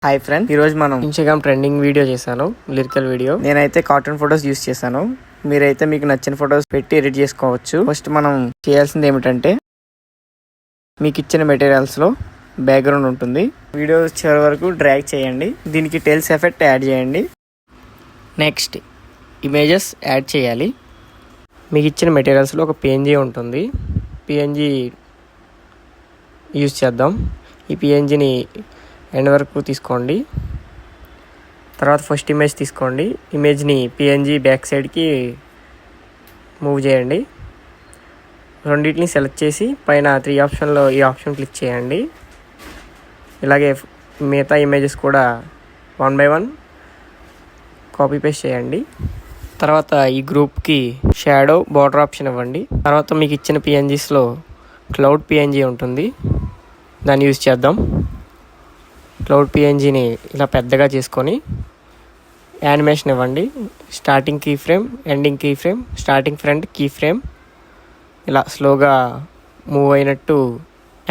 Hi friend, ఈరోజు మనం Instagram trending video చేశాను, లిరికల్ వీడియో. నేనైతే కాటన్ ఫొటోస్ యూస్ చేశాను. మీరైతే మీకు నచ్చిన ఫొటోస్ పెట్టి ఎడిట్ చేసుకోవచ్చు. ఫస్ట్ మనం చేయాల్సింది ఏమిటంటే, మీకు ఇచ్చిన మెటీరియల్స్లో బ్యాక్గ్రౌండ్ ఉంటుంది. వీడియో చివరి వరకు డ్రాగ్ చేయండి. దీనికి టెయిల్స్ ఎఫెక్ట్ యాడ్ చేయండి. నెక్స్ట్ ఇమేజెస్ యాడ్ చేయాలి. మీకు ఇచ్చిన మెటీరియల్స్లో ఒక పిఎన్జీ ఉంటుంది. పిఎన్జీ యూజ్ చేద్దాం. ఈ పిఎన్జీని ఎండ్ వరకు తీసుకోండి. తర్వాత ఫస్ట్ ఇమేజ్ తీసుకోండి. ఇమేజ్ని పిఎన్జీ బ్యాక్ సైడ్కి మూవ్ చేయండి. రెండింటిని సెలెక్ట్ చేసి పైన 3 ఆప్షన్లో ఈ ఆప్షన్ క్లిక్ చేయండి. ఇలాగే మిగతా ఇమేజెస్ కూడా 1 by 1 కాపీ పేస్ట్ చేయండి. తర్వాత ఈ గ్రూప్కి షాడో బార్డర్ ఆప్షన్ ఇవ్వండి. తర్వాత మీకు ఇచ్చిన పిఎన్జీస్లో క్లౌడ్ పిఎన్జీ ఉంటుంది, దాన్ని యూజ్ చేద్దాం. క్లౌడ్ పిఎన్జీని ఇలా పెద్దగా చేసుకొని యానిమేషన్ ఇవ్వండి. Starting key frame, ending key frame, starting front key frame ఇలా స్లోగా మూవ్ అయినట్టు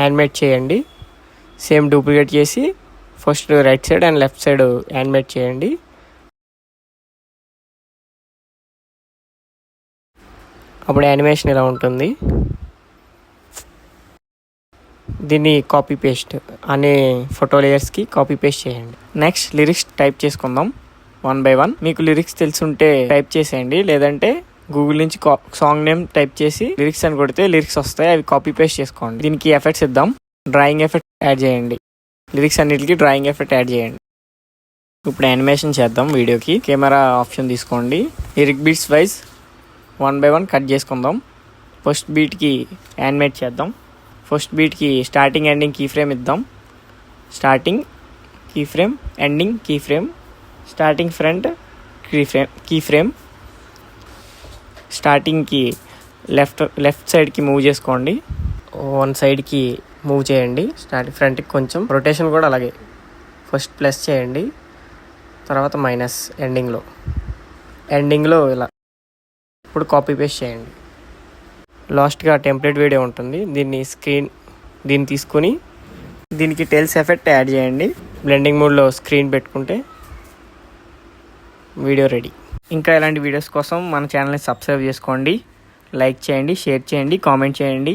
యానిమేట్ చేయండి. సేమ్ డూప్లికేట్ చేసి first right side and left side animate చేయండి. అప్పుడు యానిమేషన్ ఇలా ఉంటుంది. దీన్ని కాపీ పేస్ట్ అనే ఫోటో లేయర్స్కి కాపీ పేస్ట్ చేయండి. నెక్స్ట్ లిరిక్స్ టైప్ చేసుకుందాం 1 by 1. మీకు లిరిక్స్ తెలుసుంటే టైప్ చేసేయండి, లేదంటే గూగుల్ నుంచి సాంగ్ నేమ్ టైప్ చేసి లిరిక్స్ అని కొడితే లిరిక్స్ వస్తాయి, అవి కాపీ పేస్ట్ చేసుకోండి. దీనికి ఎఫెక్ట్స్ ఇద్దాం. డ్రాయింగ్ ఎఫెక్ట్ యాడ్ చేయండి. లిరిక్స్ అన్నిటికీ డ్రాయింగ్ ఎఫెక్ట్ యాడ్ చేయండి. ఇప్పుడు యానిమేషన్ చేద్దాం. వీడియోకి కెమెరా ఆప్షన్ తీసుకోండి. Lyric beats wise 1 by 1 cut చేసుకుందాం. ఫస్ట్ బీట్కి యానిమేట్ చేద్దాం. ఫస్ట్ బీట్కి స్టార్టింగ్ ఎండింగ్ కీ ఫ్రేమ్ ఇద్దాం. Starting key frame, ending key frame, starting front key frame. స్టార్టింగ్కి లెఫ్ట్ సైడ్కి మూవ్ చేసుకోండి. 1 సైడ్కి మూవ్ చేయండి. స్టార్టింగ్ ఫ్రంట్కి కొంచెం రొటేషన్ కూడా అలాగే. ఫస్ట్ ప్లస్ చేయండి, తర్వాత మైనస్ ఎండింగ్లో ఇలా. ఇప్పుడు కాపీ పేస్ట్ చేయండి. లాస్ట్గా టెంప్లెట్ వీడియో ఉంటుంది, దీన్ని తీసుకొని దీనికి టెయిల్స్ ఎఫెక్ట్ యాడ్ చేయండి. బ్లెండింగ్ మోడ్లో స్క్రీన్ పెట్టుకుంటే వీడియో రెడీ. ఇంకా ఇలాంటి వీడియోస్ కోసం మన ఛానల్ని సబ్స్క్రైబ్ చేసుకోండి, లైక్ చేయండి, షేర్ చేయండి, కామెంట్ చేయండి.